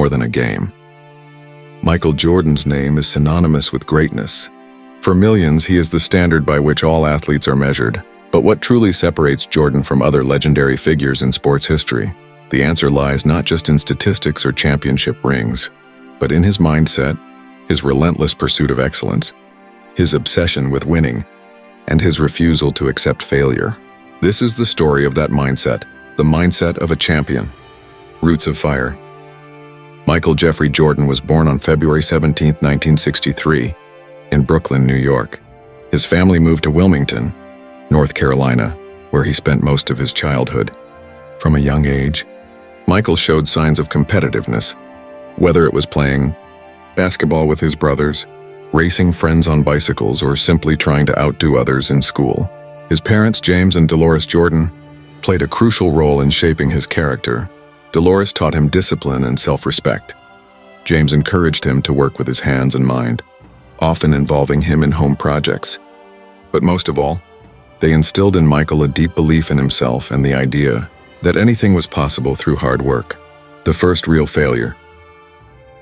more than a game. Michael Jordan's name is synonymous with greatness. For millions, he is the standard by which all athletes are measured. But what truly separates Jordan from other legendary figures in sports history? The answer lies not just in statistics or championship rings, but in his mindset, his relentless pursuit of excellence, his obsession with winning, and his refusal to accept failure. This is the story of that mindset, the mindset of a champion. Roots of Fire. Michael Jeffrey Jordan was born on February 17, 1963, in Brooklyn, New York. His family moved to Wilmington, North Carolina, where he spent most of his childhood. From a young age, Michael showed signs of competitiveness, whether it was playing basketball with his brothers, racing friends on bicycles, or simply trying to outdo others in school. His parents, James and Dolores Jordan, played a crucial role in shaping his character. Dolores taught him discipline and self-respect. James encouraged him to work with his hands and mind, often involving him in home projects. But most of all, they instilled in Michael a deep belief in himself and the idea that anything was possible through hard work. The first real failure.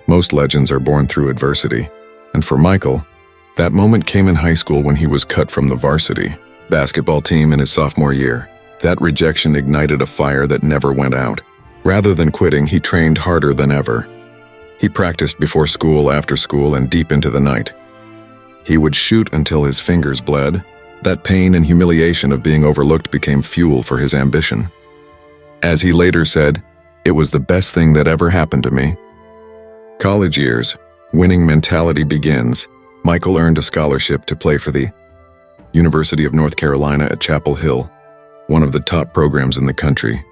Most legends are born through adversity, and for Michael, that moment came in high school when he was cut from the varsity basketball team in his sophomore year. That rejection ignited a fire that never went out. Rather than quitting, he trained harder than ever. He practiced before school, after school, and deep into the night. He would shoot until his fingers bled. That pain and humiliation of being overlooked became fuel for his ambition. As he later said, "It was the best thing that ever happened to me." College years, winning mentality begins. Michael earned a scholarship to play for the University of North Carolina at Chapel Hill, one of the top programs in the country.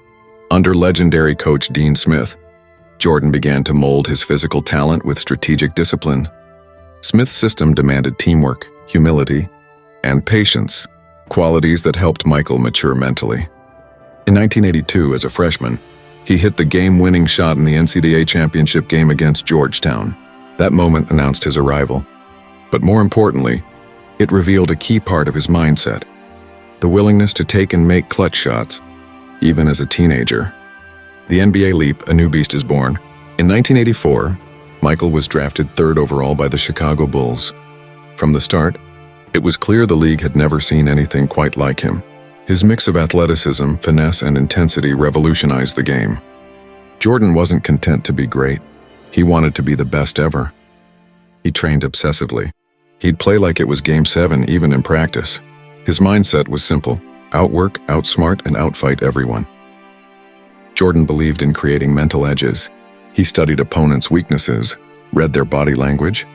Under legendary coach Dean Smith, Jordan began to mold his physical talent with strategic discipline. Smith's system demanded teamwork, humility, and patience, qualities that helped Michael mature mentally. In 1982, as a freshman, he hit the game-winning shot in the NCAA championship game against Georgetown. That moment announced his arrival. But more importantly, it revealed a key part of his mindset: the willingness to take and make clutch shots, even as a teenager. The NBA leap, a new beast is born. In 1984, Michael was drafted 3rd overall by the Chicago Bulls. From the start, it was clear the league had never seen anything quite like him. His mix of athleticism, finesse, and intensity revolutionized the game. Jordan wasn't content to be great. He wanted to be the best ever. He trained obsessively. He'd play like it was Game 7, even in practice. His mindset was simple: outwork, outsmart, and outfight everyone. Jordan believed in creating mental edges. He studied opponents' weaknesses, read their body language,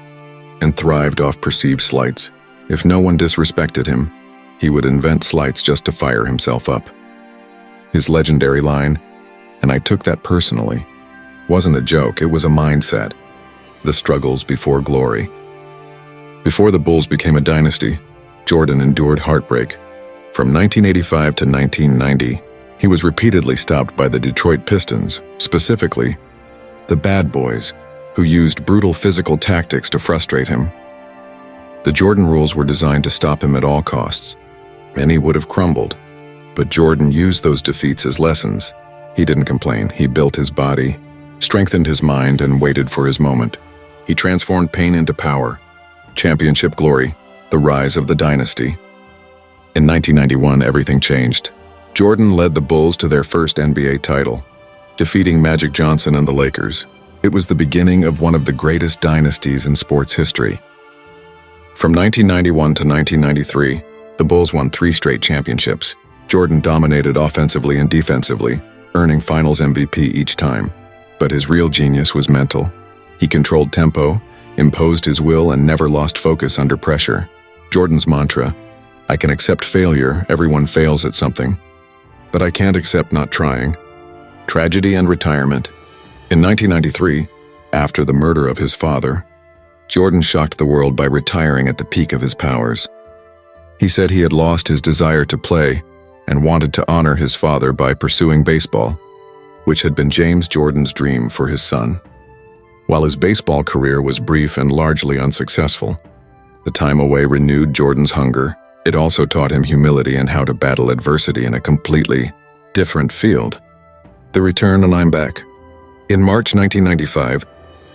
and thrived off perceived slights. If no one disrespected him, he would invent slights just to fire himself up. His legendary line, "And I took that personally," wasn't a joke, it was a mindset. The struggles before glory. Before the Bulls became a dynasty, Jordan endured heartbreak. From 1985 to 1990, he was repeatedly stopped by the Detroit Pistons, specifically the Bad Boys, who used brutal physical tactics to frustrate him. The Jordan rules were designed to stop him at all costs. Many would have crumbled, but Jordan used those defeats as lessons. He didn't complain. He built his body, strengthened his mind, and waited for his moment. He transformed pain into power, championship glory, the rise of the dynasty. In 1991, everything changed. Jordan led the Bulls to their first NBA title, defeating Magic Johnson and the Lakers. It was the beginning of one of the greatest dynasties in sports history. From 1991 to 1993, the Bulls won 3 straight championships. Jordan dominated offensively and defensively, earning Finals MVP each time. But his real genius was mental. He controlled tempo, imposed his will, and never lost focus under pressure. Jordan's mantra: "I can accept failure, everyone fails at something, but I can't accept not trying." Tragedy and retirement. In 1993, after the murder of his father, Jordan shocked the world by retiring at the peak of his powers. He said he had lost his desire to play and wanted to honor his father by pursuing baseball, which had been James Jordan's dream for his son. While his baseball career was brief and largely unsuccessful, the time away renewed Jordan's hunger. It also taught him humility and how to battle adversity in a completely different field. The return, and I'm back. In March 1995,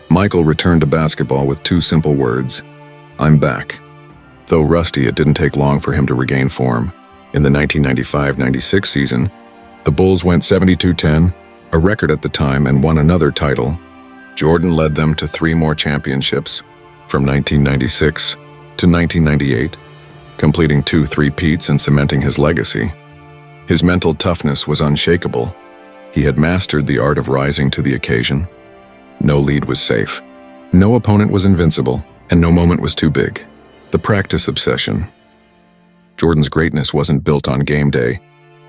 Michael returned to basketball with two simple words: "I'm back." Though rusty, it didn't take long for him to regain form. In the 1995-96 season, the Bulls went 72-10, a record at the time, and won another title. Jordan led them to 3 more championships, from 1996 to 1998, completing 2 three-peats and cementing his legacy. His mental toughness was unshakable. He had mastered the art of rising to the occasion. No lead was safe. No opponent was invincible, and no moment was too big. The practice obsession. Jordan's greatness wasn't built on game day.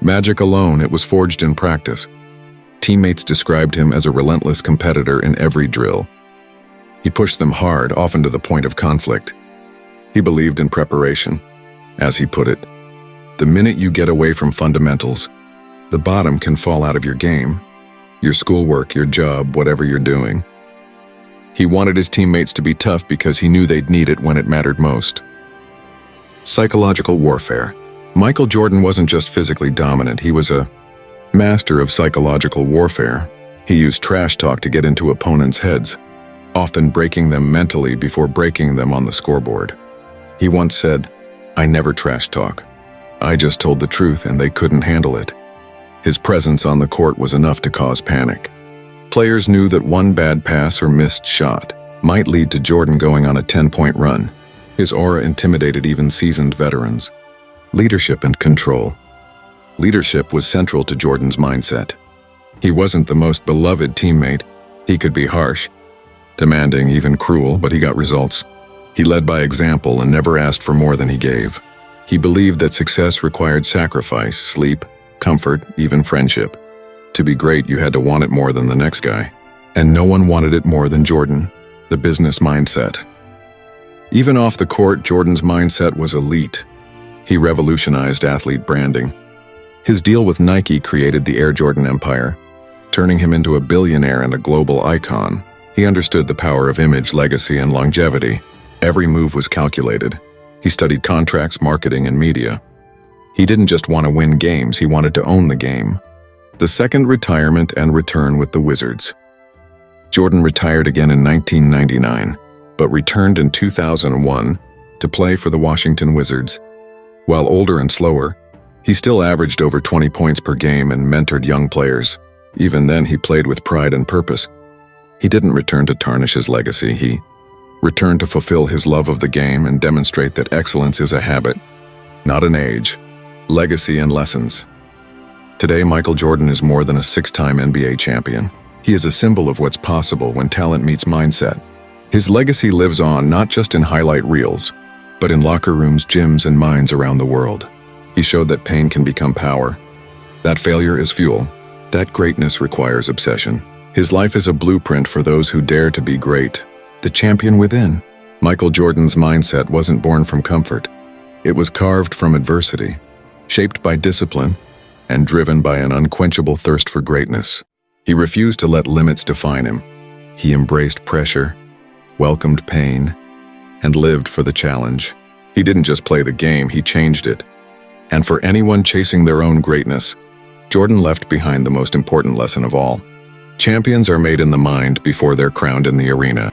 Magic alone, it was forged in practice. Teammates described him as a relentless competitor in every drill. He pushed them hard, often to the point of conflict. He believed in preparation. As he put it, "The minute you get away from fundamentals, the bottom can fall out of your game, your schoolwork, your job, whatever you're doing." He wanted his teammates to be tough because he knew they'd need it when it mattered most. Psychological warfare. Michael Jordan wasn't just physically dominant, he was a master of psychological warfare. He used trash talk to get into opponents' heads, often breaking them mentally before breaking them on the scoreboard. He once said, "I never trash talk. I just told the truth and they couldn't handle it." His presence on the court was enough to cause panic. Players knew that one bad pass or missed shot might lead to Jordan going on a 10-point run. His aura intimidated even seasoned veterans. Leadership and control. Leadership was central to Jordan's mindset. He wasn't the most beloved teammate. He could be harsh, demanding, even cruel, but he got results. He led by example and never asked for more than he gave. He believed that success required sacrifice, sleep, comfort, even friendship. To be great, you had to want it more than the next guy. And no one wanted it more than Jordan. The business mindset. Even off the court, Jordan's mindset was elite. He revolutionized athlete branding. His deal with Nike created the Air Jordan empire, turning him into a billionaire and a global icon. He understood the power of image, legacy, and longevity. Every move was calculated. He studied contracts, marketing, and media. He didn't just want to win games, he wanted to own the game. The second retirement and return with the Wizards. Jordan retired again in 1999, but returned in 2001 to play for the Washington Wizards. While older and slower, he still averaged over 20 points per game and mentored young players. Even then, he played with pride and purpose. He didn't return to tarnish his legacy. He returned to fulfill his love of the game and demonstrate that excellence is a habit, not an age. Legacy and lessons. Today, Michael Jordan is more than a 6-time NBA champion. He is a symbol of what's possible when talent meets mindset. His legacy lives on not just in highlight reels, but in locker rooms, gyms, and minds around the world. He showed that pain can become power. That failure is fuel. That greatness requires obsession. His life is a blueprint for those who dare to be great. The champion within. Michael Jordan's mindset wasn't born from comfort. It was carved from adversity, shaped by discipline, and driven by an unquenchable thirst for greatness. He refused to let limits define him. He embraced pressure, welcomed pain, and lived for the challenge. He didn't just play the game, he changed it. And for anyone chasing their own greatness, Jordan left behind the most important lesson of all. Champions are made in the mind before they're crowned in the arena.